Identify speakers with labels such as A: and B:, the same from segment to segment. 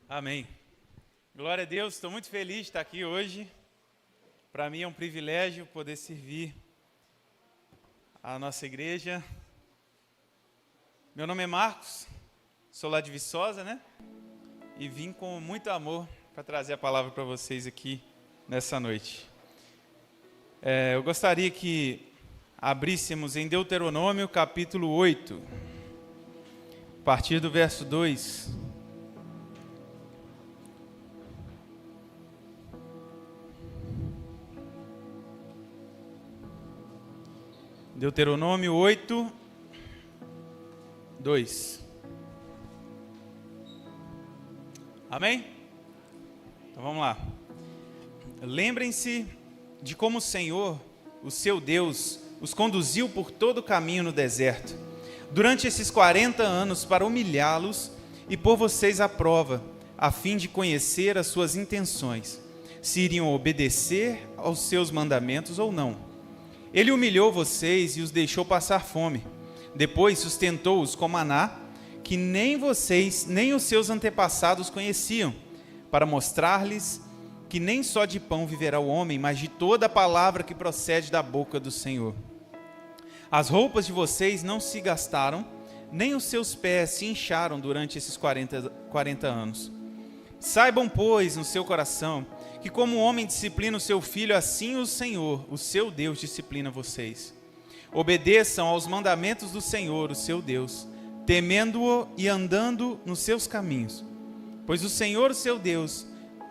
A: Amém. Glória a Deus, estou muito feliz de estar aqui hoje. Para mim é um privilégio poder servir a nossa igreja. Meu nome é Marcos, sou lá de Viçosa, né? E vim com muito amor para trazer a palavra para vocês aqui nessa noite. Eu gostaria que abríssemos em Deuteronômio capítulo 8, a partir do verso 2. Deuteronômio 8, 2. Amém? Então vamos lá. Lembrem-se de como o Senhor, o seu Deus, os conduziu por todo o caminho no deserto, durante esses 40 anos, para humilhá-los e pôr vocês à prova, a fim de conhecer as suas intenções, se iriam obedecer aos seus mandamentos ou não. Ele humilhou vocês e os deixou passar fome. Depois sustentou-os com maná, que nem vocês, nem os seus antepassados conheciam, para mostrar-lhes que nem só de pão viverá o homem, mas de toda a palavra que procede da boca do Senhor. As roupas de vocês não se gastaram, nem os seus pés se incharam durante esses 40 anos. Saibam, pois, no seu coração, que como o homem disciplina o seu filho, assim o Senhor, o seu Deus, disciplina vocês. Obedeçam aos mandamentos do Senhor, o seu Deus, temendo-o e andando nos seus caminhos. Pois o Senhor, o seu Deus,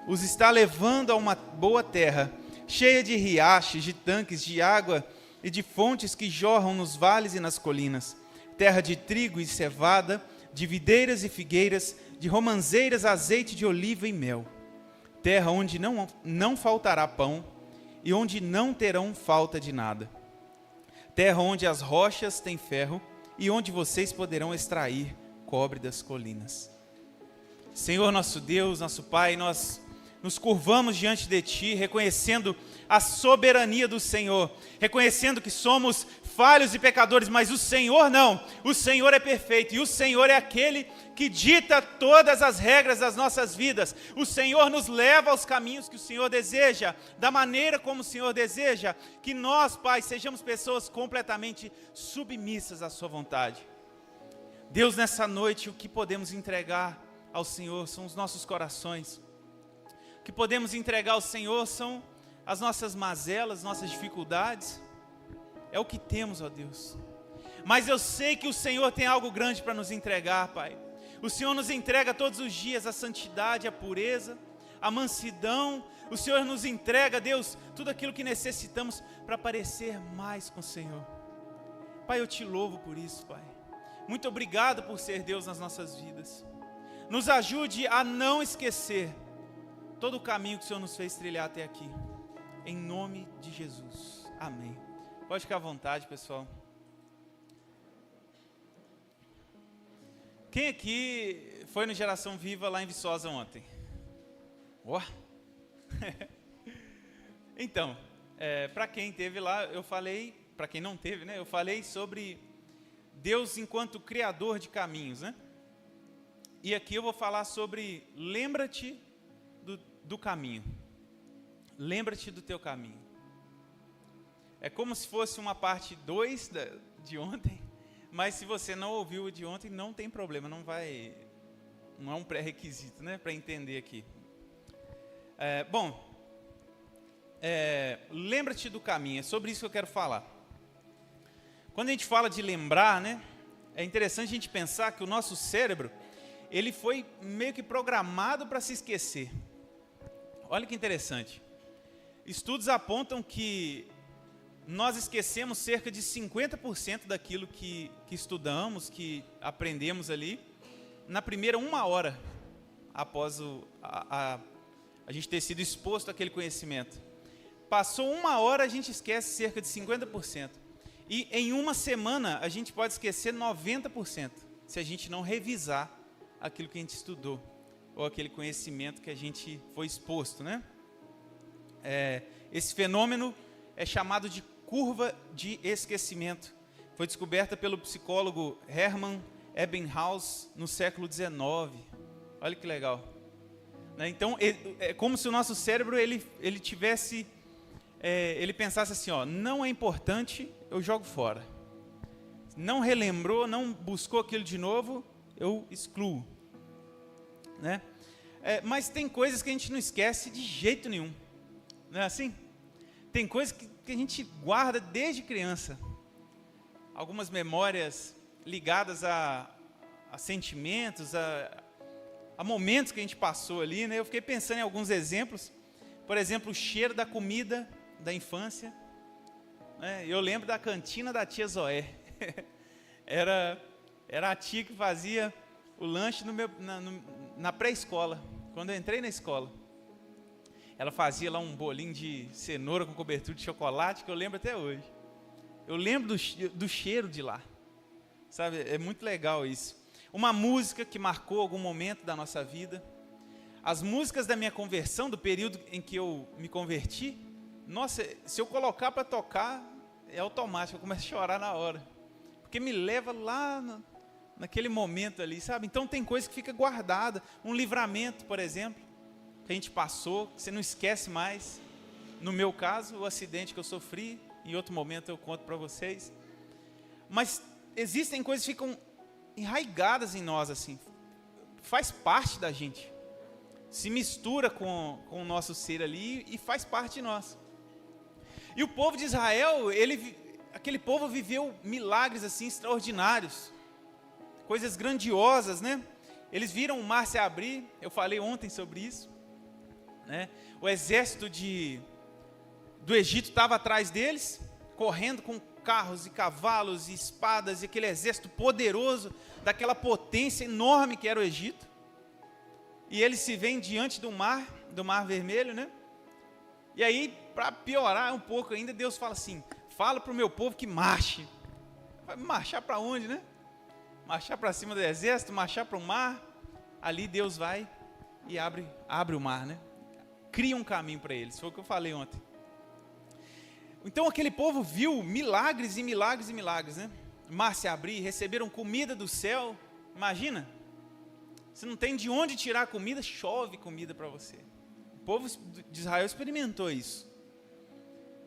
A: os está levando a uma boa terra, cheia de riachos, de tanques de água e de fontes que jorram nos vales e nas colinas, terra de trigo e cevada, de videiras e figueiras, de romanzeiras, azeite de oliva e mel. Terra onde não faltará pão e onde não terão falta de nada. Terra onde as rochas têm ferro e onde vocês poderão extrair cobre das colinas. Senhor nosso Deus, nosso Pai, nós nos curvamos diante de Ti, reconhecendo a soberania do Senhor, reconhecendo que somos falhos e pecadores, mas o Senhor não, o Senhor é perfeito e o Senhor é aquele que dita todas as regras das nossas vidas. O Senhor nos leva aos caminhos que o Senhor deseja, da maneira como o Senhor deseja, que nós, Pai, sejamos pessoas completamente submissas à sua vontade. Deus, nessa noite, o que podemos entregar ao Senhor são os nossos corações. O que podemos entregar ao Senhor são as nossas mazelas, nossas dificuldades. É o que temos, ó Deus. Mas eu sei que o Senhor tem algo grande para nos entregar, Pai. O Senhor nos entrega todos os dias a santidade, a pureza, a mansidão. O Senhor nos entrega, Deus, tudo aquilo que necessitamos para parecer mais com o Senhor. Pai, eu te louvo por isso, Pai. Muito obrigado por ser Deus nas nossas vidas. Nos ajude a não esquecer todo o caminho que o Senhor nos fez trilhar até aqui. Em nome de Jesus. Amém. Pode ficar à vontade, pessoal. Quem aqui foi no Geração Viva lá em Viçosa ontem? Ó! Então, para quem teve lá, eu falei, para quem não teve, né? Eu falei sobre Deus enquanto criador de caminhos, né? E aqui eu vou falar sobre lembra-te do caminho. Lembra-te do teu caminho. É como se fosse uma parte 2 de ontem, mas se você não ouviu o de ontem, não tem problema, não é um pré-requisito, né, para entender aqui. Lembra-te do caminho, é sobre isso que eu quero falar. Quando a gente fala de lembrar, né, é interessante a gente pensar que o nosso cérebro, ele foi meio que programado para se esquecer. Olha que interessante. Estudos apontam que nós esquecemos cerca de 50% daquilo que estudamos, que aprendemos ali, na primeira 1 hora após a gente ter sido exposto àquele conhecimento. Passou 1 hora, a gente esquece cerca de 50%. E em 1 semana, a gente pode esquecer 90%, se a gente não revisar aquilo que a gente estudou, ou aquele conhecimento que a gente foi exposto, né? Esse fenômeno é chamado de curva de esquecimento. Foi descoberta pelo psicólogo Hermann Ebbinghaus no século XIX. Olha que legal. né? Então, é como se o nosso cérebro, ele tivesse, ele pensasse assim, ó, não é importante, eu jogo fora. Não relembrou, não buscou aquilo de novo, eu excluo, né? Mas tem coisas que a gente não esquece de jeito nenhum, não é assim? Tem coisas que a gente guarda desde criança. Algumas memórias ligadas a sentimentos, a momentos que a gente passou ali, né? Eu fiquei pensando em alguns exemplos. Por exemplo, o cheiro da comida da infância, né? Eu lembro da cantina da tia Zoé. Era a tia que fazia o lanche na pré-escola. Quando eu entrei na escola, ela fazia lá um bolinho de cenoura com cobertura de chocolate, que eu lembro até hoje. Eu lembro do cheiro de lá, sabe? É muito legal isso. Uma música que marcou algum momento da nossa vida. As músicas da minha conversão, do período em que eu me converti, nossa, se eu colocar para tocar, é automático, eu começo a chorar na hora. Porque me leva lá naquele momento ali, sabe? Então tem coisa que fica guardada. Um livramento, por exemplo, que a gente passou, que você não esquece mais. No meu caso, o acidente que eu sofri, em outro momento eu conto para vocês. Mas existem coisas que ficam enraigadas em nós, assim. Faz parte da gente. Se mistura com o nosso ser ali e faz parte de nós. E o povo de Israel, aquele povo viveu milagres assim extraordinários. Coisas grandiosas, né? Eles viram o mar se abrir, eu falei ontem sobre isso, né? O exército do Egito estava atrás deles, correndo com carros e cavalos e espadas, e aquele exército poderoso, daquela potência enorme que era o Egito. E eles se veem diante do mar Vermelho, né? E aí, para piorar um pouco ainda, Deus fala assim, fala para o meu povo que marche. Vai marchar para onde, né? Marchar para cima do exército, marchar para o mar. Ali Deus vai e abre o mar, né? Cria um caminho para eles, foi o que eu falei ontem. Então aquele povo viu milagres e milagres e milagres, né? O mar se abrir, receberam comida do céu. Imagina, você não tem de onde tirar comida, chove comida para você. O povo de Israel experimentou isso.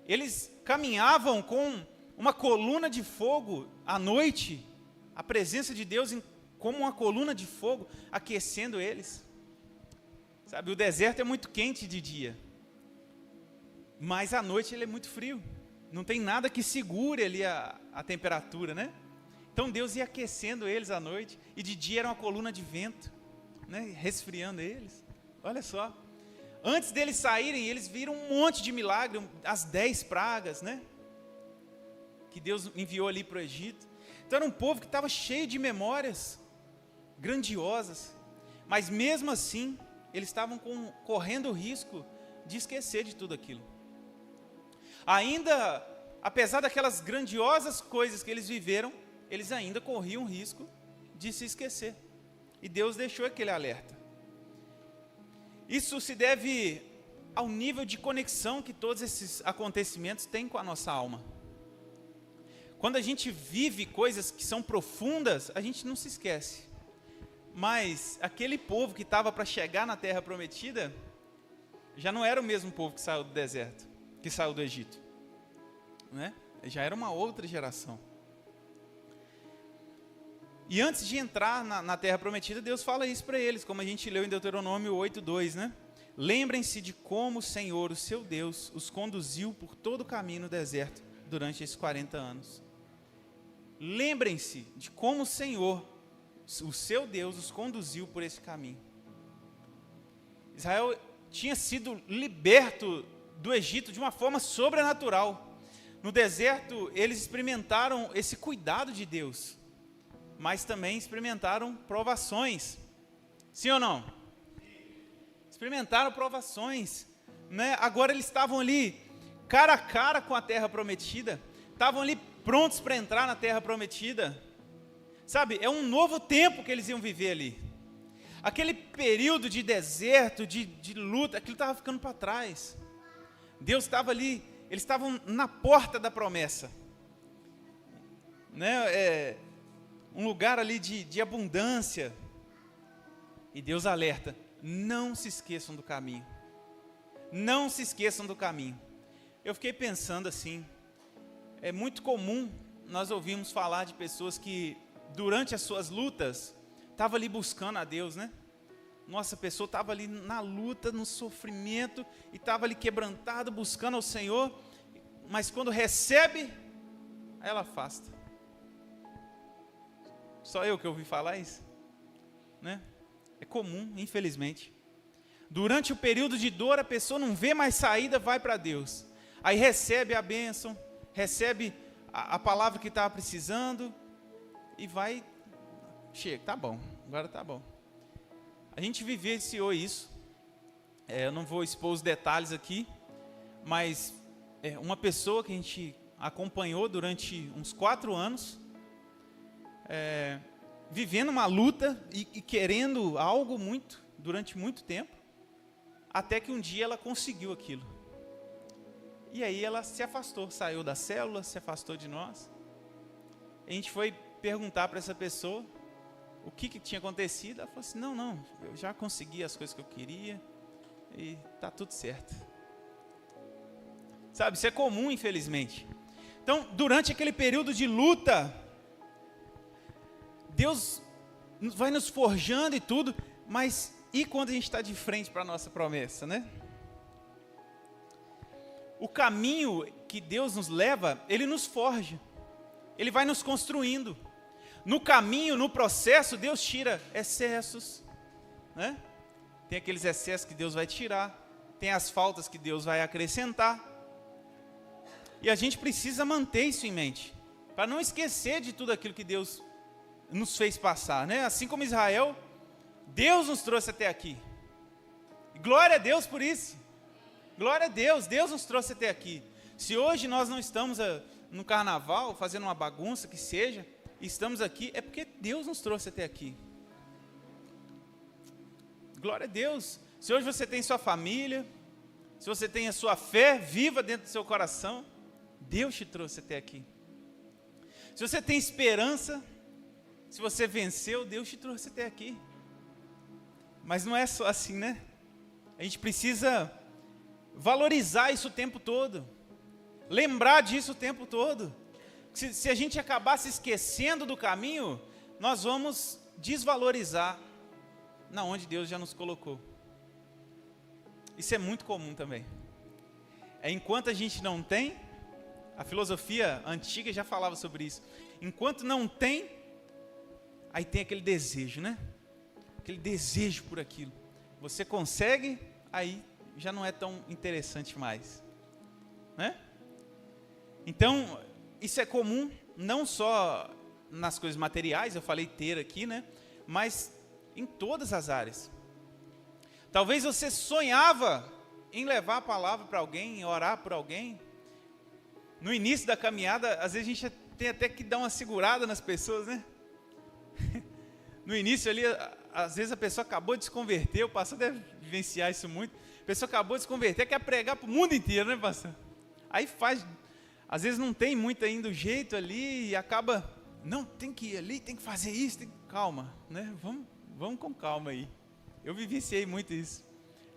A: Eles caminhavam com uma coluna de fogo à noite, a presença de Deus como uma coluna de fogo aquecendo eles. Sabe, o deserto é muito quente de dia, mas à noite ele é muito frio. Não tem nada que segure ali a temperatura, né? Então Deus ia aquecendo eles à noite, e de dia era uma coluna de vento, né? Resfriando eles. Olha só. Antes deles saírem, eles viram um monte de milagre, as 10 pragas, né? Que Deus enviou ali para o Egito. Então era um povo que estava cheio de memórias grandiosas, mas mesmo assim, eles estavam correndo o risco de esquecer de tudo aquilo. Ainda, apesar daquelas grandiosas coisas que eles viveram, eles ainda corriam o risco de se esquecer. E Deus deixou aquele alerta. Isso se deve ao nível de conexão que todos esses acontecimentos têm com a nossa alma. Quando a gente vive coisas que são profundas, a gente não se esquece. Mas aquele povo que estava para chegar na Terra Prometida, já não era o mesmo povo que saiu do deserto, que saiu do Egito, né? Já era uma outra geração. E antes de entrar na Terra Prometida, Deus fala isso para eles, como a gente leu em Deuteronômio 8:2, né? Lembrem-se de como o Senhor, o seu Deus, os conduziu por todo o caminho no deserto durante esses 40 anos. Lembrem-se de como o Senhor, o seu Deus, os conduziu por esse caminho. Israel tinha sido liberto do Egito de uma forma sobrenatural. No deserto, eles experimentaram esse cuidado de Deus, mas também experimentaram provações. Sim ou não? Experimentaram provações, né? Agora eles estavam ali, cara a cara com a Terra Prometida, estavam ali prontos para entrar na Terra Prometida. Sabe, é um novo tempo que eles iam viver ali. Aquele período de deserto, de luta, aquilo estava ficando para trás. Deus estava ali, eles estavam na porta da promessa, né? Um lugar ali de abundância. E Deus alerta, não se esqueçam do caminho. Não se esqueçam do caminho. Eu fiquei pensando assim, é muito comum nós ouvirmos falar de pessoas que durante as suas lutas estavam ali buscando a Deus, né? Nossa, a pessoa estava ali na luta, no sofrimento, e estava ali quebrantada, buscando ao Senhor, mas quando recebe, aí ela afasta. Só eu que ouvi falar isso, né? É comum, infelizmente. Durante o período de dor, a pessoa não vê mais saída, vai para Deus. Aí recebe a bênção, recebe a palavra que estava precisando, e vai, chega, tá bom, agora tá bom. A gente vivenciou isso, eu não vou expor os detalhes aqui, mas uma pessoa que a gente acompanhou durante uns 4 anos, vivendo uma luta e querendo algo durante muito tempo, até que um dia ela conseguiu aquilo. E aí ela se afastou, saiu da célula, se afastou de nós. A gente foi perguntar para essa pessoa o que tinha acontecido. Ela falou assim, não, eu já consegui as coisas que eu queria e tá tudo certo. Sabe, isso é comum, infelizmente. Então, durante aquele período de luta, Deus vai nos forjando e tudo, mas e quando a gente está de frente para a nossa promessa, né? O caminho que Deus nos leva, Ele nos forja, Ele vai nos construindo. No caminho, no processo, Deus tira excessos, né? Tem aqueles excessos que Deus vai tirar, tem as faltas que Deus vai acrescentar, e a gente precisa manter isso em mente, para não esquecer de tudo aquilo que Deus nos fez passar, né? Assim como Israel, Deus nos trouxe até aqui, glória a Deus por isso, glória a Deus, Deus nos trouxe até aqui. Se hoje nós não estamos no carnaval, fazendo uma bagunça que seja, estamos aqui, é porque Deus nos trouxe até aqui. Glória a Deus. Se hoje você tem sua família, se você tem a sua fé viva dentro do seu coração, Deus te trouxe até aqui. Se você tem esperança, se você venceu, Deus te trouxe até aqui. Mas não é só assim, né? A gente precisa valorizar isso o tempo todo, lembrar disso o tempo todo. Se a gente acabar se esquecendo do caminho, nós vamos desvalorizar na onde Deus já nos colocou. Isso é muito comum também. Enquanto a gente não tem, a filosofia antiga já falava sobre isso. Enquanto não tem, aí tem aquele desejo, né? Aquele desejo por aquilo. Você consegue, aí já não é tão interessante mais, né? Então, isso é comum, não só nas coisas materiais, eu falei ter aqui, né? Mas em todas as áreas. Talvez você sonhava em levar a palavra para alguém, em orar por alguém. No início da caminhada, às vezes a gente tem até que dar uma segurada nas pessoas, né? No início ali, às vezes a pessoa acabou de se converter, o pastor deve vivenciar isso muito. A pessoa acabou de se converter, quer pregar para o mundo inteiro, né, pastor? Aí faz, às vezes não tem muito ainda o jeito ali e acaba, não, tem que ir ali, tem que fazer isso, calma, né? Vamos com calma aí. Eu vivenciei muito isso.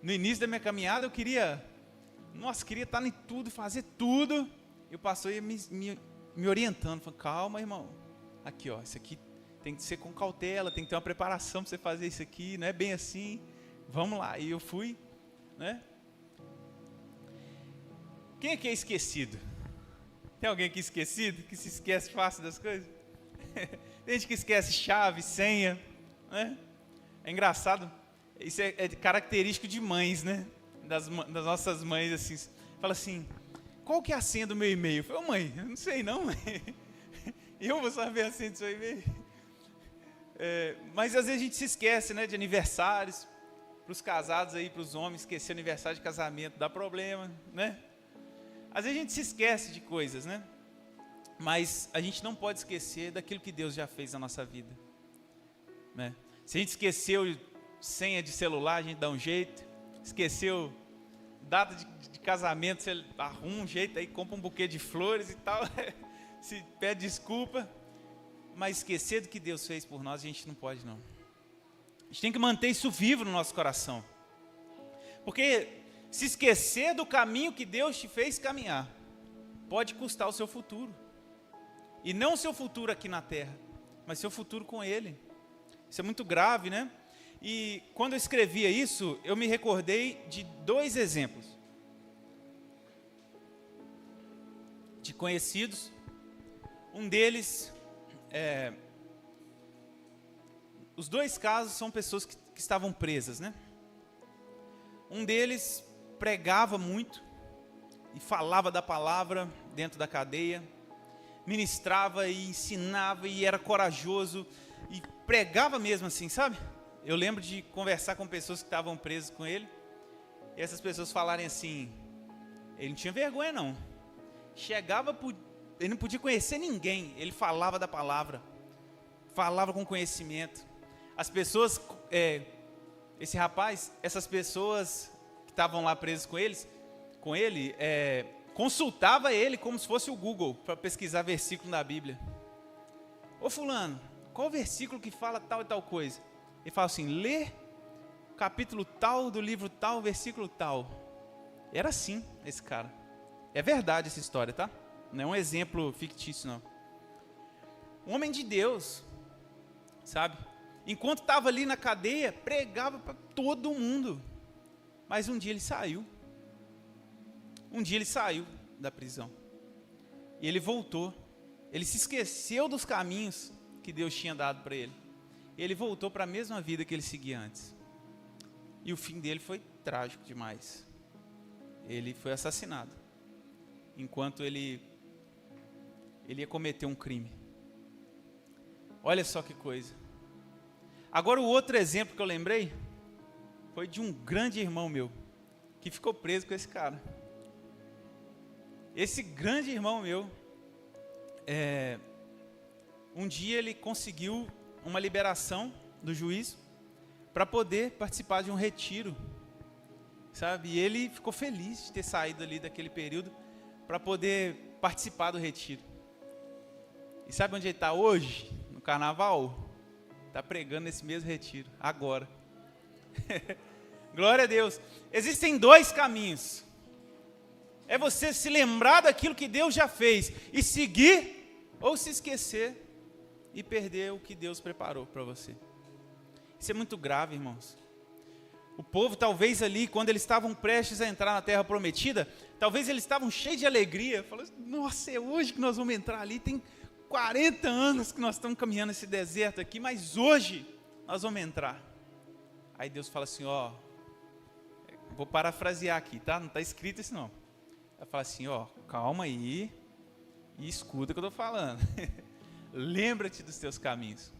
A: No início da minha caminhada eu queria estar em tudo, fazer tudo. E o pastor ia me orientando, falando, calma, irmão, aqui ó, isso aqui tem que ser com cautela, tem que ter uma preparação para você fazer isso aqui, não é bem assim, vamos lá. E eu fui, né? Quem aqui é esquecido? Tem alguém aqui esquecido, que se esquece fácil das coisas? Tem gente que esquece chave, senha, né? É engraçado, isso é característico de mães, né? Das nossas mães, assim, fala assim, qual que é a senha do meu e-mail? Eu falei, mãe, eu não sei não, mãe. Eu vou saber a senha do seu e-mail. Mas às vezes a gente se esquece, né, de aniversários. Para os casados aí, para os homens, esquecer aniversário de casamento dá problema, né? Às vezes a gente se esquece de coisas, né? Mas a gente não pode esquecer daquilo que Deus já fez na nossa vida, né? Se a gente esqueceu senha de celular, a gente dá um jeito. Esqueceu data de casamento, você arruma um jeito aí, compra um buquê de flores e tal, se pede desculpa. Mas esquecer do que Deus fez por nós, a gente não pode não. A gente tem que manter isso vivo no nosso coração. Porque se esquecer do caminho que Deus te fez caminhar, pode custar o seu futuro. E não o seu futuro aqui na terra, mas seu futuro com Ele. Isso é muito grave, né? E quando eu escrevia isso, eu me recordei de 2 exemplos. De conhecidos. Um deles, os 2 casos são pessoas que estavam presas, né? Um deles pregava muito e falava da palavra dentro da cadeia, ministrava e ensinava e era corajoso e pregava mesmo assim, sabe? Eu lembro de conversar com pessoas que estavam presas com ele e essas pessoas falarem assim, ele não tinha vergonha não, ele não podia conhecer ninguém, ele falava da palavra, falava com conhecimento. As pessoas, esse rapaz, essas pessoas que estavam lá presas com ele, consultava ele como se fosse o Google para pesquisar versículo na Bíblia. Ô fulano, qual o versículo que fala tal e tal coisa? Ele fala assim, lê capítulo tal do livro tal, versículo tal. Era assim esse cara. É verdade essa história, tá? Não é um exemplo fictício, não. Um homem de Deus, sabe? Enquanto estava ali na cadeia, pregava para todo mundo. Mas um dia ele saiu. Um dia ele saiu da prisão. E ele voltou. Ele se esqueceu dos caminhos que Deus tinha dado para ele. Ele voltou para a mesma vida que ele seguia antes. E o fim dele foi trágico demais. Ele foi assassinado. Enquanto ele ia cometer um crime. Olha só que coisa. Agora o outro exemplo que eu lembrei foi de um grande irmão meu que ficou preso com esse cara. Esse grande irmão meu, um dia ele conseguiu uma liberação do juiz para poder participar de um retiro, sabe? E ele ficou feliz de ter saído ali daquele período para poder participar do retiro. E sabe onde ele está hoje? No carnaval? Está pregando nesse mesmo retiro, agora. Glória a Deus. Existem 2 caminhos. É você se lembrar daquilo que Deus já fez e seguir, ou se esquecer e perder o que Deus preparou para você. Isso é muito grave, irmãos. O povo talvez ali, quando eles estavam prestes a entrar na terra prometida, talvez eles estavam cheios de alegria, falando, nossa, é hoje que nós vamos entrar ali, tem 40 anos que nós estamos caminhando esse deserto aqui, mas hoje nós vamos entrar. Aí Deus fala assim, vou parafrasear aqui, tá? Não está escrito isso não. Ela fala assim, calma aí e escuta o que eu estou falando. Lembra-te dos teus caminhos.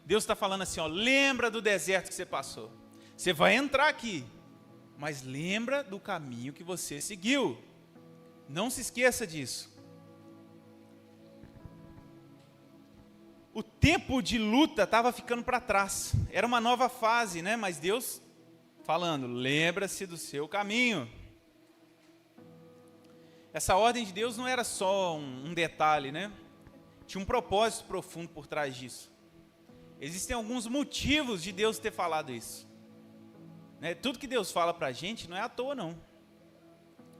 A: Deus está falando assim, lembra do deserto que você passou. Você vai entrar aqui, mas lembra do caminho que você seguiu. Não se esqueça disso. O tempo de luta estava ficando para trás. Era uma nova fase, né? Mas Deus falando, lembra-se do seu caminho. Essa ordem de Deus não era só um detalhe, né? Tinha um propósito profundo por trás disso. Existem alguns motivos de Deus ter falado isso. Né? Tudo que Deus fala para a gente não é à toa, não.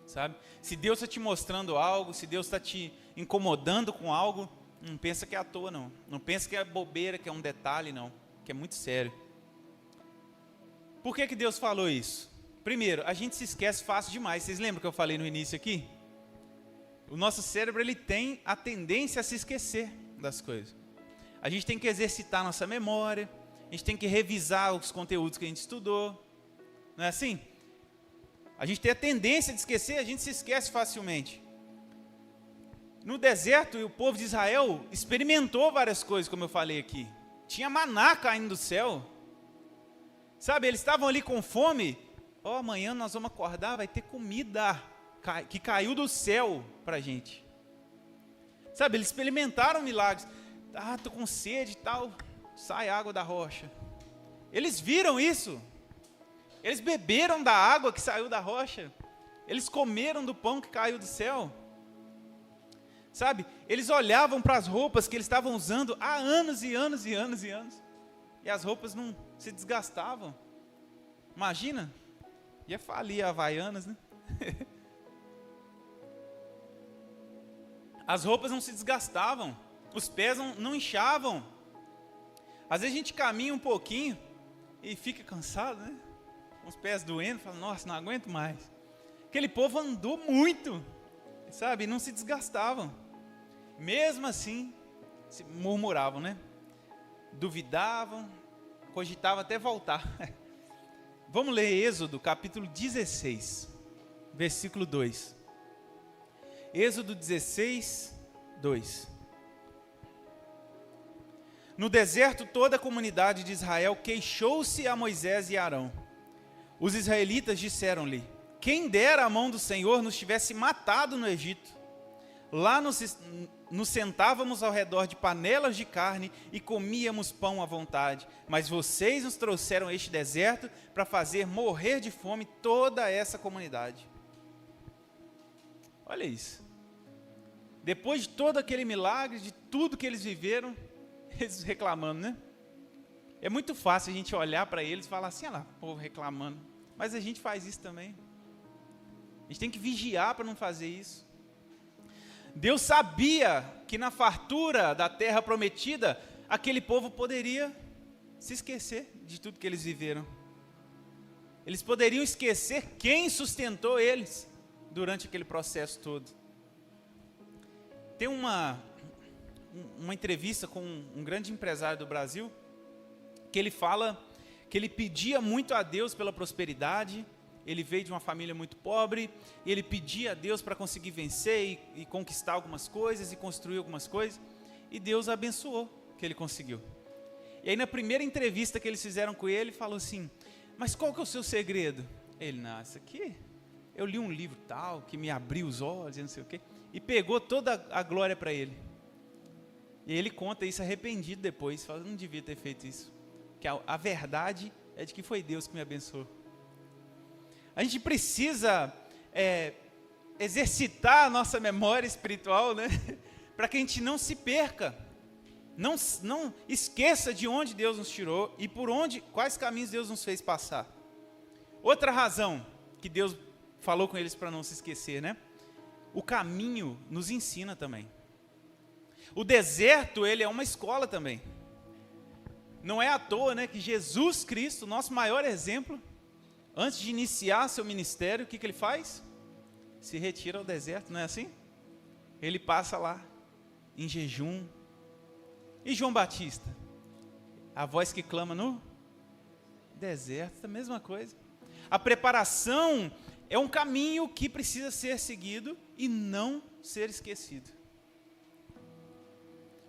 A: Sabe? Se Deus está te mostrando algo, se Deus está te incomodando com algo, não pensa que é à toa, não. Não pensa que é bobeira, que é um detalhe, não. Que é muito sério. Por que Deus falou isso? Primeiro, a gente se esquece fácil demais. Vocês lembram que eu falei no início aqui? O nosso cérebro, ele tem a tendência a se esquecer das coisas. A gente tem que exercitar a nossa memória, a gente tem que revisar os conteúdos que a gente estudou. Não é assim? A gente tem a tendência de esquecer, a gente se esquece facilmente. No deserto, o povo de Israel experimentou várias coisas, como eu falei aqui. Tinha maná caindo do céu. Sabe, eles estavam ali com fome. Amanhã nós vamos acordar, vai ter comida que caiu do céu para a gente. Sabe, eles experimentaram milagres. Estou com sede e tal, sai água da rocha. Eles viram isso. Eles beberam da água que saiu da rocha. Eles comeram do pão que caiu do céu. Sabe, eles olhavam para as roupas que eles estavam usando há anos e anos e anos e anos. E as roupas não se desgastavam. Imagina, ia falir a Havaianas, né? As roupas não se desgastavam, os pés não inchavam. Às vezes a gente caminha um pouquinho e fica cansado, né? Com os pés doendo, fala, nossa, não aguento mais. Aquele povo andou muito, sabe? Não se desgastavam. Mesmo assim, se murmuravam, né? Duvidavam, cogitavam até voltar. Vamos ler Êxodo, capítulo 16, versículo 2. Êxodo 16, 2. No deserto, toda a comunidade de Israel queixou-se a Moisés e Arão. Os israelitas disseram-lhe, quem dera a mão do Senhor nos tivesse matado no Egito. Lá nos sentávamos ao redor de panelas de carne e comíamos pão à vontade. Mas vocês nos trouxeram este deserto para fazer morrer de fome toda essa comunidade. Olha isso. Depois de todo aquele milagre, de tudo que eles viveram, eles reclamando, né? É muito fácil a gente olhar para eles e falar assim, olha lá, o povo reclamando. Mas a gente faz isso também. A gente tem que vigiar para não fazer isso. Deus sabia que na fartura da terra prometida, aquele povo poderia se esquecer de tudo que eles viveram. Eles poderiam esquecer quem sustentou eles durante aquele processo todo. Tem uma entrevista com um grande empresário do Brasil, que ele fala que ele pedia muito a Deus pela prosperidade. Ele veio de uma família muito pobre, e ele pedia a Deus para conseguir vencer e conquistar algumas coisas, e construir algumas coisas, e Deus abençoou que ele conseguiu. E aí na primeira entrevista que eles fizeram com ele, falou assim, mas qual que é o seu segredo? Ele, não, isso aqui, eu li um livro tal, que me abriu os olhos, e não sei o quê, e pegou toda a glória para ele. E ele conta isso arrependido depois, fala, não devia ter feito isso, que a verdade é de que foi Deus que me abençoou. A gente precisa exercitar a nossa memória espiritual, né? Para que a gente não se perca, não esqueça de onde Deus nos tirou e quais caminhos Deus nos fez passar. Outra razão que Deus falou com eles para não se esquecer, né? O caminho nos ensina também. O deserto, ele é uma escola também. Não é à toa, né, que Jesus Cristo, nosso maior exemplo, antes de iniciar seu ministério, o que ele faz? Se retira ao deserto, não é assim? Ele passa lá, em jejum. E João Batista? A voz que clama no deserto, a mesma coisa. A preparação é um caminho que precisa ser seguido e não ser esquecido.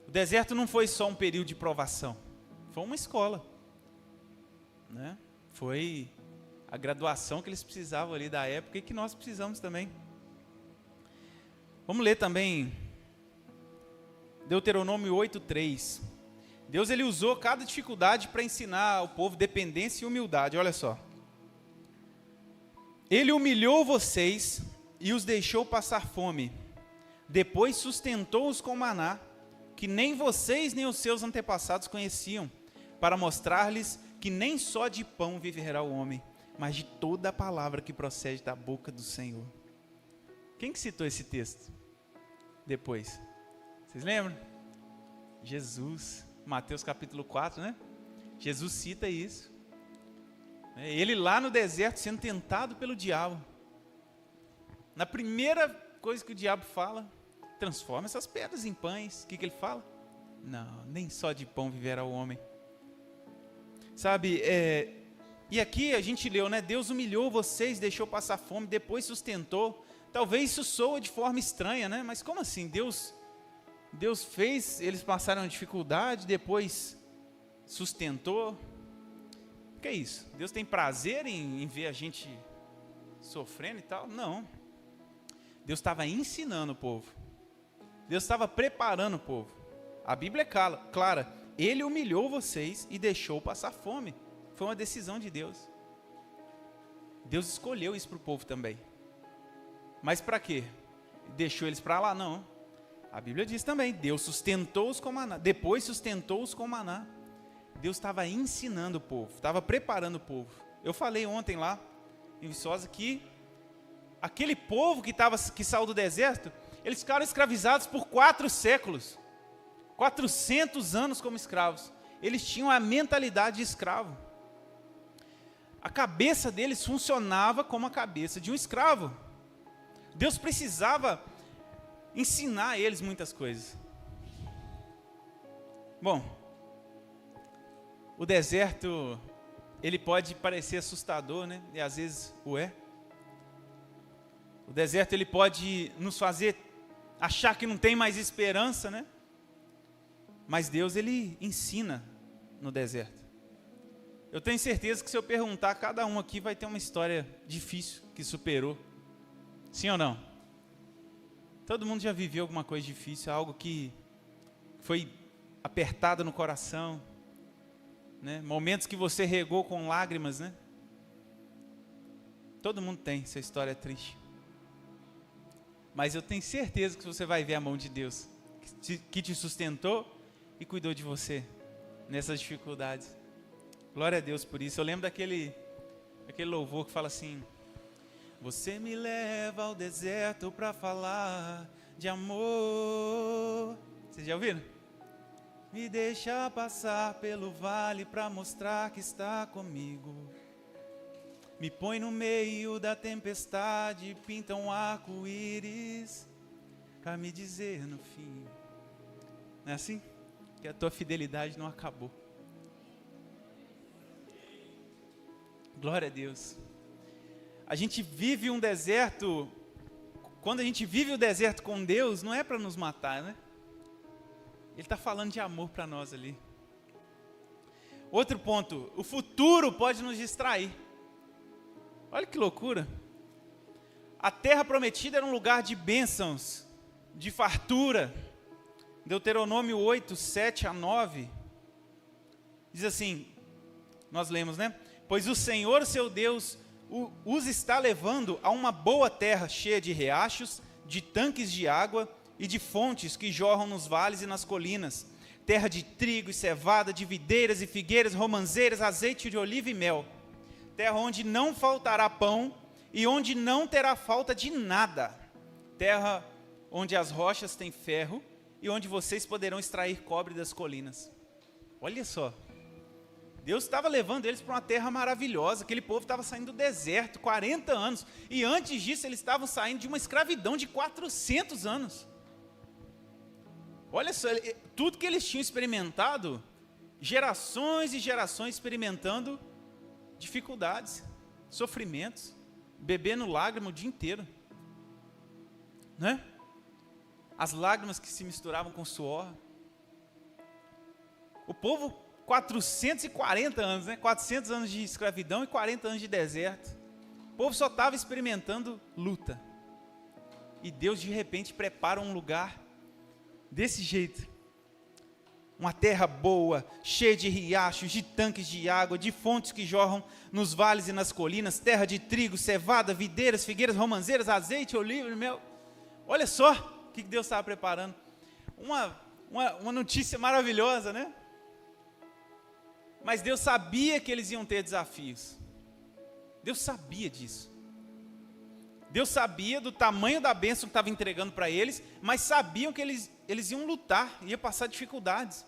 A: O deserto não foi só um período de provação, foi uma escola, né? Foi a graduação que eles precisavam ali da época e que nós precisamos também. Vamos ler também Deuteronômio 8:3. Deus, ele usou cada dificuldade para ensinar ao povo dependência e humildade. Olha só. Ele humilhou vocês e os deixou passar fome. Depois sustentou-os com maná, que nem vocês nem os seus antepassados conheciam, para mostrar-lhes que nem só de pão viverá o homem, mas de toda a palavra que procede da boca do Senhor. Quem que citou esse texto? Depois. Vocês lembram? Jesus. Mateus capítulo 4, né? Jesus cita isso. Ele lá no deserto sendo tentado pelo diabo. Na primeira coisa que o diabo fala, transforma essas pedras em pães. O que ele fala? Não, nem só de pão viverá o homem. Sabe, e aqui a gente leu, né? Deus humilhou vocês, deixou passar fome, depois sustentou. Talvez isso soa de forma estranha, né? Mas como assim? Deus fez eles passarem uma dificuldade, depois sustentou. O que é isso? Deus tem prazer em ver a gente sofrendo e tal? Não. Deus estava ensinando o povo. Deus estava preparando o povo. A Bíblia é clara. Ele humilhou vocês e deixou passar fome. Foi uma decisão de Deus. Deus escolheu isso para o povo também. Mas para quê? Deixou eles para lá? Não. A Bíblia diz também, Deus sustentou-os com maná. Depois sustentou-os com maná. Deus estava ensinando o povo, estava preparando o povo. Eu falei ontem lá em Viçosa que aquele povo que saiu do deserto, eles ficaram escravizados por 4 séculos, 400 anos como escravos. Eles tinham a mentalidade de escravo. A cabeça deles funcionava como a cabeça de um escravo. Deus precisava ensinar a eles muitas coisas. Bom, o deserto, ele pode parecer assustador, né? E às vezes o é. O deserto, ele pode nos fazer achar que não tem mais esperança, né? Mas Deus, ele ensina no deserto. Eu tenho certeza que se eu perguntar, cada um aqui vai ter uma história difícil que superou. Sim ou não? Todo mundo já viveu alguma coisa difícil, algo que foi apertado no coração, né? Momentos que você regou com lágrimas, né? Todo mundo tem, essa história é triste. Mas eu tenho certeza que você vai ver a mão de Deus, que te sustentou e cuidou de você nessas dificuldades. Glória a Deus por isso. Eu lembro daquele louvor que fala assim: você me leva ao deserto para falar de amor. Vocês já ouviram? Me deixa passar pelo vale para mostrar que está comigo. Me põe no meio da tempestade, pinta um arco-íris para me dizer no fim. Não é assim? Que a tua fidelidade não acabou. Glória a Deus. A gente vive um deserto, quando a gente vive o deserto com Deus, não é para nos matar, né? Ele está falando de amor para nós ali. Outro ponto, o futuro pode nos distrair. Olha que loucura. A terra prometida era um lugar de bênçãos, de fartura. Deuteronômio 8, 7 a 9. Diz assim, nós lemos, né? Pois o Senhor, seu Deus, os está levando a uma boa terra cheia de riachos, de tanques de água e de fontes que jorram nos vales e nas colinas, terra de trigo e cevada, de videiras e figueiras, romanzeiras, azeite de oliva e mel, terra onde não faltará pão e onde não terá falta de nada, terra onde as rochas têm ferro e onde vocês poderão extrair cobre das colinas. Olha só, Deus estava levando eles para uma terra maravilhosa. Aquele povo estava saindo do deserto, 40 anos. E antes disso, eles estavam saindo de uma escravidão de 400 anos. Olha só, tudo que eles tinham experimentado, gerações e gerações experimentando dificuldades, sofrimentos, bebendo lágrima o dia inteiro. Né? As lágrimas que se misturavam com suor. O povo... 440 anos, né? 400 anos de escravidão e 40 anos de deserto. O povo só estava experimentando luta. E Deus de repente prepara um lugar desse jeito. Uma terra boa, cheia de riachos, de tanques de água, de fontes que jorram nos vales e nas colinas, terra de trigo, cevada, videiras, figueiras, romanzeiras, azeite, oliva e mel. Olha só o que Deus estava preparando. Uma notícia maravilhosa, né? Mas Deus sabia que eles iam ter desafios. Deus sabia disso. Deus sabia do tamanho da bênção que estava entregando para eles, mas sabiam que eles iam lutar, iam passar dificuldades.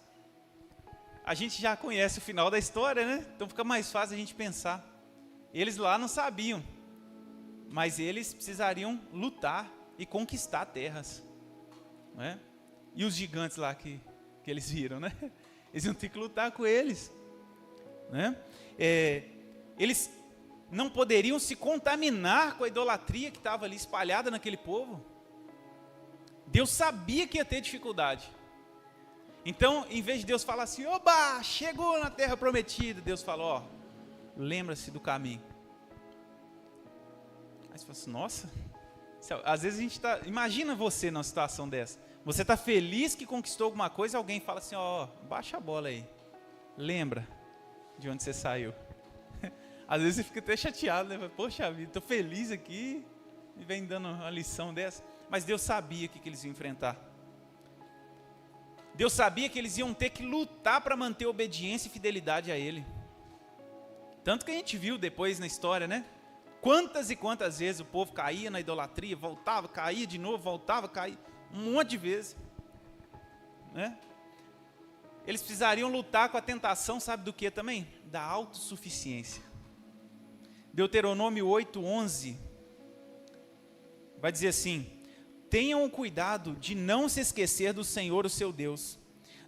A: A gente já conhece o final da história, né? Então fica mais fácil a gente pensar. Eles lá não sabiam, mas eles precisariam lutar e conquistar terras, né? E os gigantes lá que eles viram, né? Eles iam ter que lutar com eles. Né? Eles não poderiam se contaminar com a idolatria que estava ali espalhada naquele povo. Deus sabia que ia ter dificuldade. Então, em vez de Deus falar assim, oba, chegou na terra prometida, Deus falou, ó, lembra-se do caminho. Aí você fala assim, nossa, às vezes a gente está, imagina você numa situação dessa, você está feliz que conquistou alguma coisa, alguém fala assim, ó, baixa a bola aí, lembra de onde você saiu. Às vezes você fica até chateado, né? Poxa vida, estou feliz aqui, e vem dando uma lição dessa. Mas Deus sabia o que eles iam enfrentar. Deus sabia que eles iam ter que lutar para manter obediência e fidelidade a Ele. Tanto que a gente viu depois na história, né? Quantas e quantas vezes o povo caía na idolatria, voltava, caía de novo, voltava, caía, um monte de vezes. Né? Eles precisariam lutar com a tentação, sabe do que também? Da autossuficiência. Deuteronômio 8:11 vai dizer assim: tenham o cuidado de não se esquecer do Senhor, o seu Deus,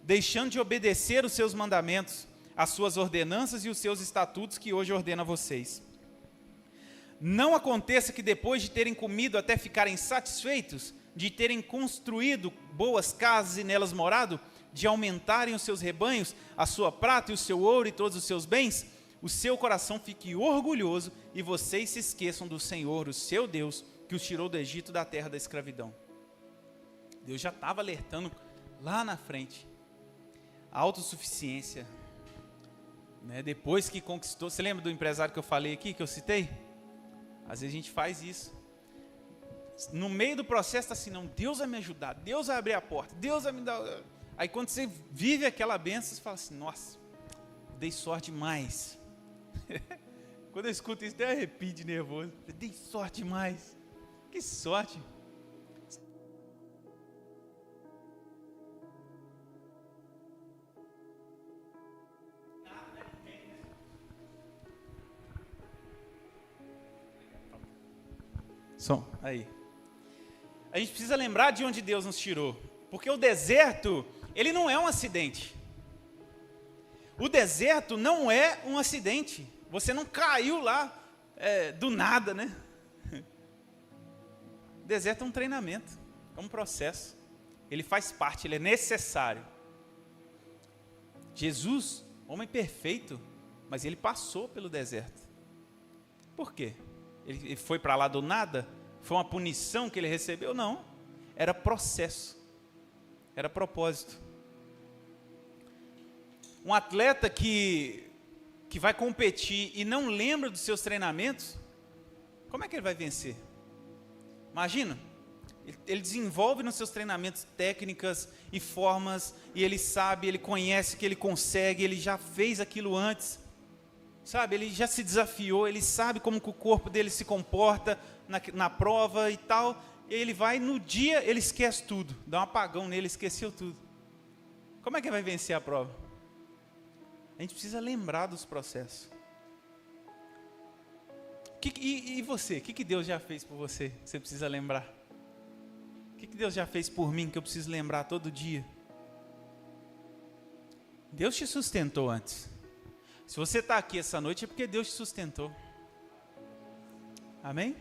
A: deixando de obedecer os seus mandamentos, as suas ordenanças e os seus estatutos que hoje ordeno a vocês. Não aconteça que depois de terem comido até ficarem satisfeitos, de terem construído boas casas e nelas morado, de aumentarem os seus rebanhos, a sua prata e o seu ouro e todos os seus bens, o seu coração fique orgulhoso e vocês se esqueçam do Senhor, o seu Deus, que os tirou do Egito, da terra da escravidão. Deus já estava alertando lá na frente. A autossuficiência, né? Depois que conquistou, você lembra do empresário que eu falei aqui, que eu citei? Às vezes a gente faz isso. No meio do processo está assim, não, Deus vai me ajudar, Deus vai abrir a porta, Deus vai me dar... Aí quando você vive aquela bênção, você fala assim, nossa, dei sorte demais. Quando eu escuto isso, até arrepio de nervoso. Dei sorte demais. Que sorte. Som, aí. A gente precisa lembrar de onde Deus nos tirou. Porque o deserto, ele não é um acidente. O deserto não é um acidente. Você não caiu lá do nada, né? O deserto é um treinamento, é um processo. Ele faz parte, ele é necessário. Jesus, homem perfeito, mas ele passou pelo deserto. Por quê? Ele foi para lá do nada? Foi uma punição que ele recebeu? Não. Era processo. Era propósito. Um atleta que vai competir e não lembra dos seus treinamentos, como é que ele vai vencer? Imagina, ele desenvolve nos seus treinamentos técnicas e formas, e ele sabe, ele conhece que ele consegue, ele já fez aquilo antes, sabe? Ele já se desafiou, ele sabe como que o corpo dele se comporta na prova e tal, e ele vai, no dia, ele esquece tudo, dá um apagão nele, esqueceu tudo. Como é que vai vencer a prova? A gente precisa lembrar dos processos. E você? O que Deus já fez por você? Você precisa lembrar. O que Deus já fez por mim que eu preciso lembrar todo dia? Deus te sustentou antes. Se você está aqui essa noite é porque Deus te sustentou. Amém?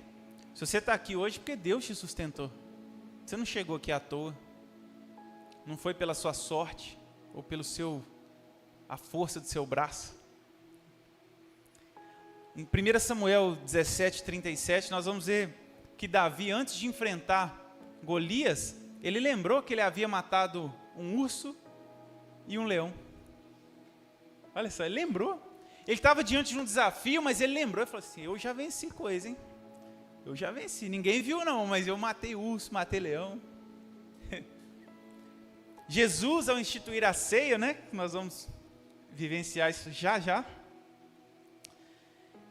A: Se você está aqui hoje é porque Deus te sustentou. Você não chegou aqui à toa. Não foi pela sua sorte ou pelo a força do seu braço. Em 1 Samuel 17:37, nós vamos ver que Davi, antes de enfrentar Golias, ele lembrou que ele havia matado um urso e um leão. Olha só, ele lembrou. Ele estava diante de um desafio, mas ele lembrou e falou assim, eu já venci coisa, hein? Eu já venci, ninguém viu não, mas eu matei urso, matei leão. Jesus, ao instituir a ceia, né? Nós vamos vivenciar isso já.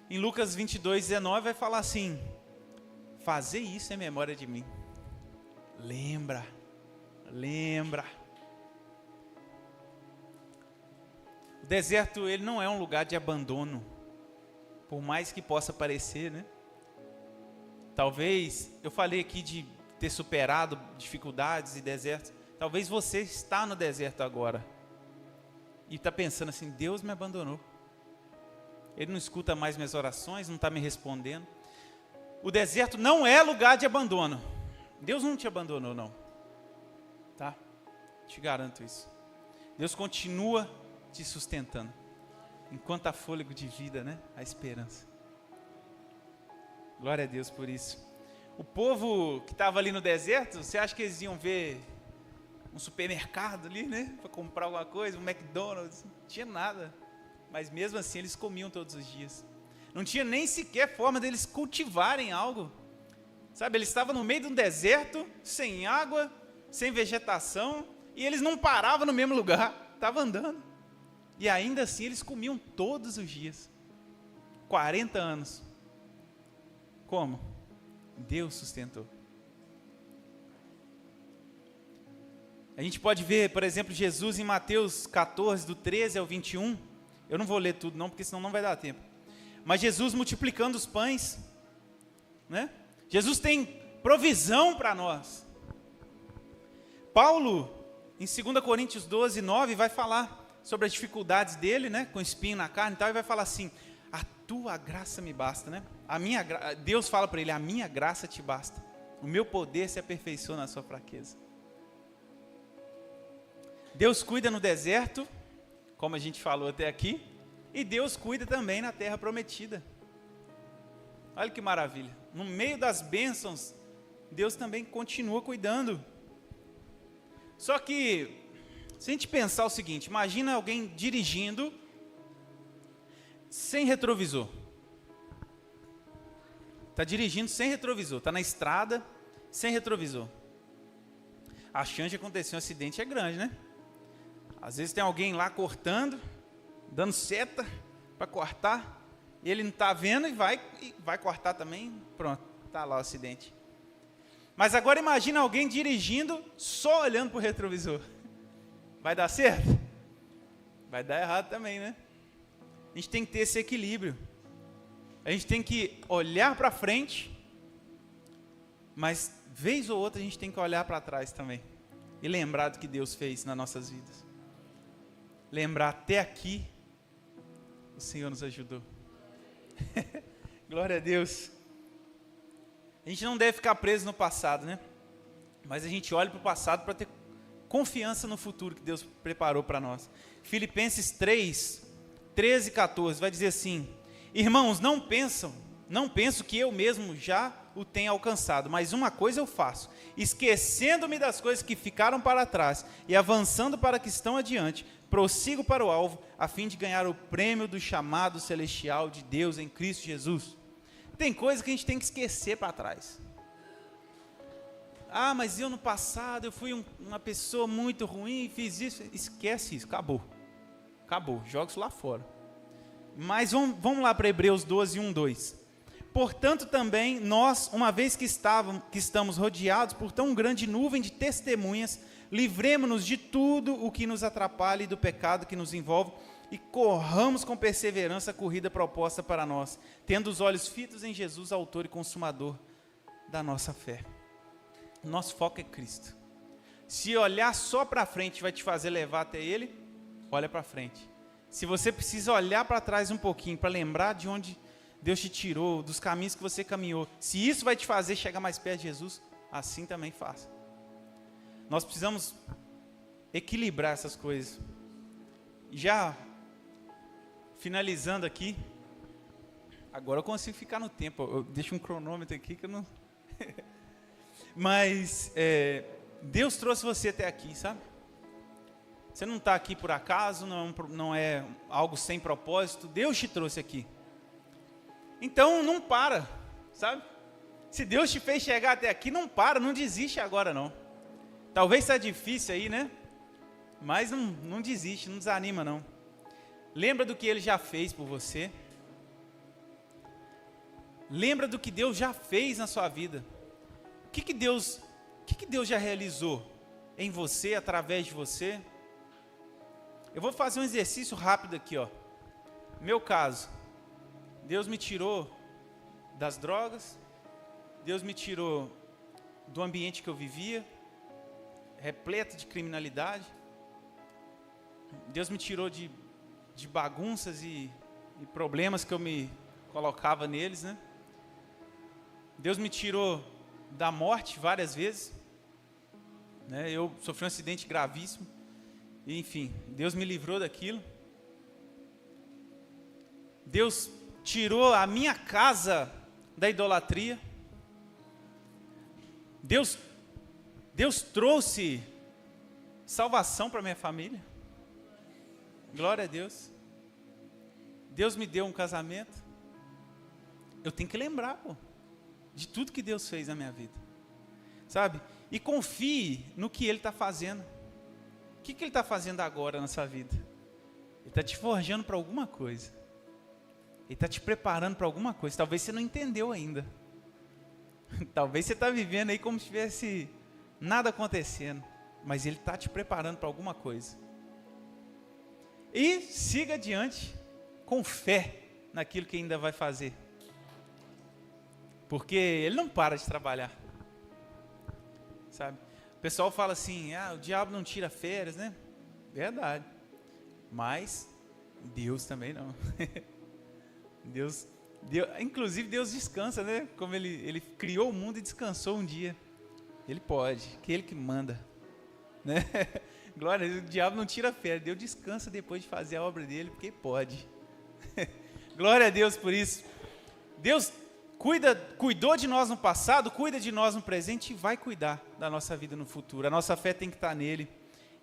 A: Em Lucas 22:19 vai falar assim, fazer isso em memória de mim. Lembra. O deserto, ele não é um lugar de abandono, por mais que possa parecer, né? Talvez, eu falei aqui de ter superado dificuldades e desertos, talvez você está no deserto agora, e está pensando assim, Deus me abandonou. Ele não escuta mais minhas orações, não está me respondendo. O deserto não é lugar de abandono. Deus não te abandonou, não. Tá? Te garanto isso. Deus continua te sustentando. Enquanto há fôlego de vida, né? A esperança. Glória a Deus por isso. O povo que estava ali no deserto, você acha que eles iam ver um supermercado ali, né? Para comprar alguma coisa, um McDonald's? Não tinha nada. Mas mesmo assim eles comiam todos os dias. Não tinha nem sequer forma deles cultivarem algo. Sabe, eles estavam no meio de um deserto, sem água, sem vegetação, E eles não paravam no mesmo lugar, estavam andando. E ainda assim eles comiam todos os dias. 40 anos. Como? Deus sustentou. A gente pode ver, por exemplo, Jesus em Mateus 14, do 13 ao 21. Eu não vou ler tudo não, porque senão não vai dar tempo. Mas Jesus multiplicando os pães, né? Jesus tem provisão para nós. Paulo, em 2 Coríntios 12, 9, vai falar sobre as dificuldades dele, né? Com espinho na carne e tal, e vai falar assim: a tua graça me basta, né? Deus fala para ele: a minha graça te basta. O meu poder se aperfeiçoa na sua fraqueza. Deus cuida no deserto, como a gente falou até aqui, e Deus cuida também na terra prometida. Olha que maravilha. No meio das bênçãos, Deus também continua cuidando. Só que, se a gente pensar o seguinte, imagina alguém dirigindo sem retrovisor. Está dirigindo sem retrovisor, está na estrada sem retrovisor. A chance de acontecer um acidente é grande, né? Às vezes tem alguém lá cortando, dando seta para cortar, e ele não está vendo e vai cortar também, pronto, está lá o acidente. Mas agora imagina alguém dirigindo só olhando para o retrovisor. Vai dar certo? Vai dar errado também, né? A gente tem que ter esse equilíbrio. A gente tem que olhar para frente, mas vez ou outra a gente tem que olhar para trás também. E lembrar do que Deus fez nas nossas vidas. Lembrar até aqui, o Senhor nos ajudou. Glória a Deus. A gente não deve ficar preso no passado, né? Mas a gente olha para o passado para ter confiança no futuro que Deus preparou para nós. Filipenses 3, 13 e 14, vai dizer assim: irmãos, não penso que eu mesmo já o tenha alcançado, mas uma coisa eu faço, esquecendo-me das coisas que ficaram para trás e avançando para que estão adiante, prossigo para o alvo, a fim de ganhar o prêmio do chamado celestial de Deus em Cristo Jesus. Tem coisa que a gente tem que esquecer para trás. Ah, mas eu no passado, eu fui uma pessoa muito ruim, fiz isso. Esquece isso, acabou, joga isso lá fora. Mas vamos lá para Hebreus 12, 1, 2. Portanto também nós, uma vez que estamos rodeados por tão grande nuvem de testemunhas, livremo-nos de tudo o que nos atrapalha e do pecado que nos envolve, e corramos com perseverança a corrida proposta para nós, tendo os olhos fitos em Jesus, autor e consumador da nossa fé. Nosso foco é Cristo. Se olhar só para frente vai te fazer levar até Ele, olha para frente. Se você precisa olhar para trás um pouquinho, para lembrar de onde Deus te tirou, dos caminhos que você caminhou, se isso vai te fazer chegar mais perto de Jesus, assim também faça. Nós precisamos equilibrar essas coisas. Já finalizando aqui, agora eu consigo ficar no tempo, eu deixo um cronômetro aqui que eu não... Mas Deus trouxe você até aqui, sabe? Você não está aqui por acaso, não é algo sem propósito, Deus te trouxe aqui. Então não para, sabe? Se Deus te fez chegar até aqui, não para, não desiste agora não. Talvez seja difícil aí, né? Mas não desiste, não desanima não. Lembra do que Ele já fez por você. Lembra do que Deus já fez na sua vida. O que Deus já realizou em você, através de você? Eu vou fazer um exercício rápido aqui, ó. Meu caso, Deus me tirou das drogas, Deus me tirou do ambiente que eu vivia, repleto de criminalidade, Deus me tirou de bagunças e problemas que eu me colocava neles, né? Deus me tirou da morte várias vezes, né? Eu sofri um acidente gravíssimo, e, enfim, Deus me livrou daquilo. Deus tirou a minha casa da idolatria. Deus trouxe salvação para minha família. Glória a Deus. Deus me deu um casamento. Eu tenho que lembrar, de tudo que Deus fez na minha vida, sabe? E confie no que Ele está fazendo. que Ele está fazendo agora na sua vida? Ele está te forjando para alguma coisa. Ele está te preparando para alguma coisa. Talvez você não entendeu ainda. Talvez você está vivendo aí como se tivesse nada acontecendo. Mas Ele está te preparando para alguma coisa. E siga adiante com fé naquilo que ainda vai fazer. Porque Ele não para de trabalhar. Sabe? O pessoal fala assim, o diabo não tira férias, né? Verdade. Mas Deus também não. Deus, inclusive Deus descansa, né? Como ele criou o mundo e descansou um dia. Ele pode, que Ele que manda, né? Glória a Deus, o diabo não tira férias, Deus descansa depois de fazer a obra dele, porque pode. Glória a Deus por isso. Deus cuidou de nós no passado, cuida de nós no presente e vai cuidar da nossa vida no futuro. A nossa fé tem que estar nele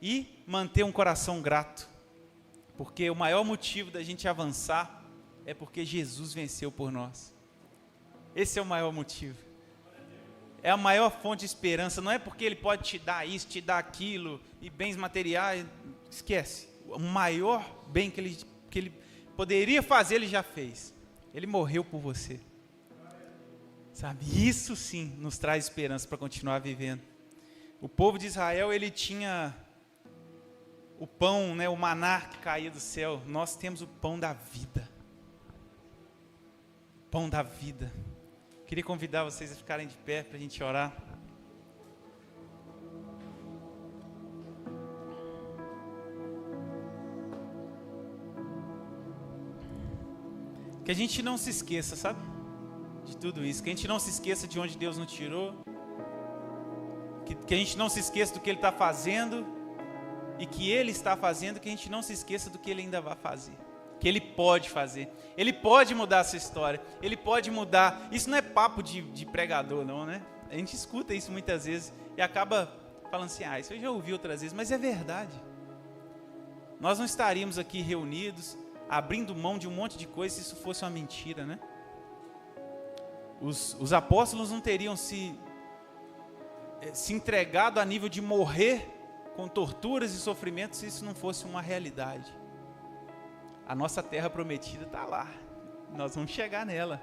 A: e manter um coração grato, porque o maior motivo da gente avançar é porque Jesus venceu por nós. Esse é o maior motivo. É a maior fonte de esperança. Não é porque Ele pode te dar isso, te dar aquilo, e bens materiais. Esquece. O maior bem que ele poderia fazer, Ele já fez. Ele morreu por você. Sabe? Isso sim nos traz esperança para continuar vivendo. O povo de Israel, ele tinha o pão, né, o maná que caía do céu. Nós temos o pão da vida. Pão da vida. Queria convidar vocês a ficarem de pé para a gente orar. Que a gente não se esqueça, sabe? De tudo isso. Que a gente não se esqueça de onde Deus nos tirou. Que a gente não se esqueça do que Ele está fazendo. E que Ele está fazendo. Que a gente não se esqueça do que Ele ainda vai fazer. Que Ele pode fazer. Ele pode mudar essa história. Ele pode mudar. Isso não é papo de pregador, não, né? A gente escuta isso muitas vezes e acaba falando assim, isso eu já ouvi outras vezes, mas é verdade. Nós não estaríamos aqui reunidos, abrindo mão de um monte de coisa se isso fosse uma mentira, né? Os apóstolos não teriam se entregado a nível de morrer com torturas e sofrimentos se isso não fosse uma realidade. A nossa terra prometida está lá. Nós vamos chegar nela.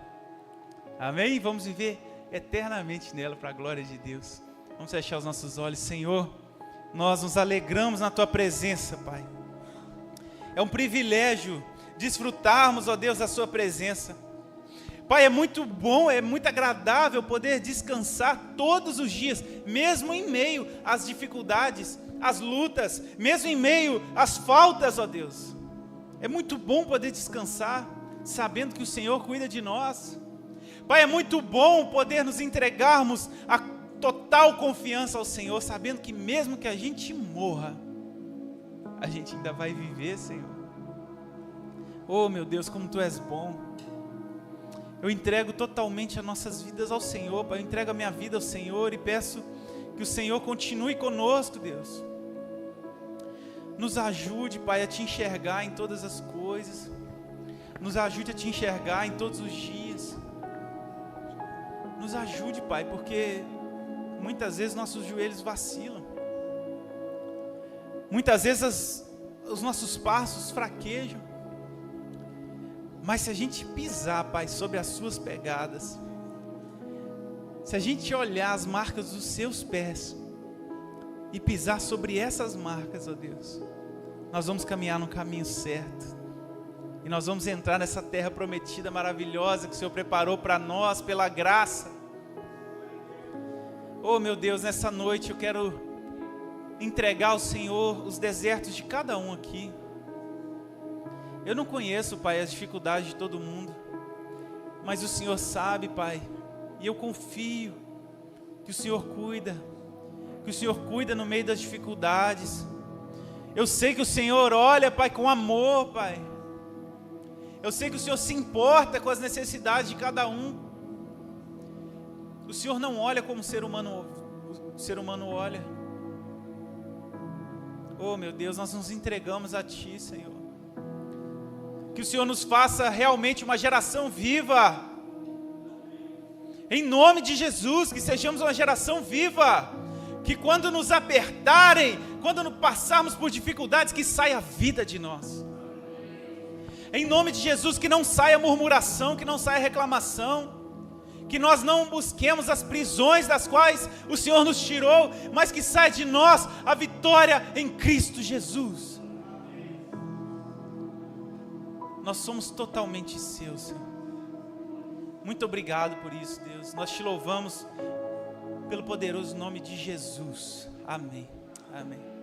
A: Amém? Vamos viver eternamente nela para a glória de Deus. Vamos fechar os nossos olhos. Senhor, nós nos alegramos na Tua presença, Pai. É um privilégio desfrutarmos, ó Deus, da Sua presença. Pai, é muito bom, é muito agradável poder descansar todos os dias, mesmo em meio às dificuldades, às lutas, mesmo em meio às faltas, ó Deus. É muito bom poder descansar, sabendo que o Senhor cuida de nós. Pai, é muito bom poder nos entregarmos a total confiança ao Senhor, sabendo que mesmo que a gente morra, a gente ainda vai viver, Senhor. Oh, meu Deus, como Tu és bom. Eu entrego totalmente as nossas vidas ao Senhor, Pai. Eu entrego a minha vida ao Senhor e peço que o Senhor continue conosco, Deus. Nos ajude, Pai, a Te enxergar em todas as coisas. Nos ajude a Te enxergar em todos os dias. Nos ajude, Pai, porque muitas vezes nossos joelhos vacilam. Muitas vezes os nossos passos fraquejam. Mas se a gente pisar, Pai, sobre as Suas pegadas, se a gente olhar as marcas dos Seus pés e pisar sobre essas marcas, ó Deus, nós vamos caminhar no caminho certo. E nós vamos entrar nessa terra prometida, maravilhosa, que o Senhor preparou para nós, pela graça. Oh, meu Deus, nessa noite eu quero entregar ao Senhor os desertos de cada um aqui. Eu não conheço, Pai, as dificuldades de todo mundo, mas o Senhor sabe, Pai, e eu confio que o Senhor cuida, no meio das dificuldades. Eu sei que o Senhor olha, Pai, com amor, Pai. Eu sei que o Senhor se importa com as necessidades de cada um. O Senhor não olha como o ser humano olha. Oh, meu Deus, nós nos entregamos a Ti, Senhor. Que o Senhor nos faça realmente uma geração viva. Em nome de Jesus, que sejamos uma geração viva, Que quando nos apertarem, quando passarmos por dificuldades, que saia a vida de nós. Em nome de Jesus, que não saia murmuração, que não saia reclamação, que nós não busquemos as prisões das quais o Senhor nos tirou, mas que saia de nós a vitória em Cristo Jesus. Nós somos totalmente seus, Senhor. Muito obrigado por isso, Deus. Nós te louvamos pelo poderoso nome de Jesus. Amém. Amém.